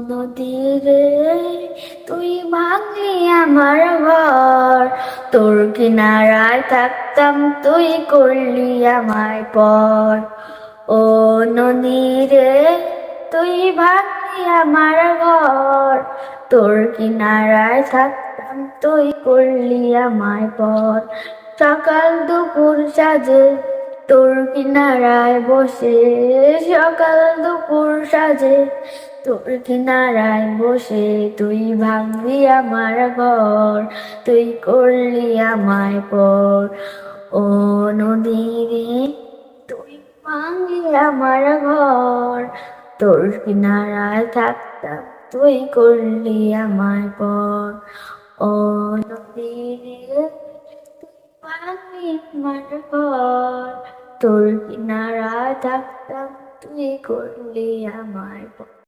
নদী রে, তুই ভাঙলি আমার ঘর, তোর কিনারায় থাকতাম তুই করলি আমায় পর। ও নদী রে, তুই ভাঙলি আমার ঘর, তোর কিনারায় থাকতাম তুই করলি আমায় পর। সকাল দুপুর সাজে তোর কিনারায় বসে, সকাল দুপুর সাজে তোর কিনারায় বসে, তুই ভাঙলি আমার ঘর, তুই করলি আমায় পর। ও নদী রে, তুই ভাঙলি আমার ঘর, তোর কিনারায় থাকতাম তুই করলি আমায় পর। ও নদী রে, ভাঙলি আমার ঘর, তোর কিনারায় থাকতাম তুই করলি আমায় পর।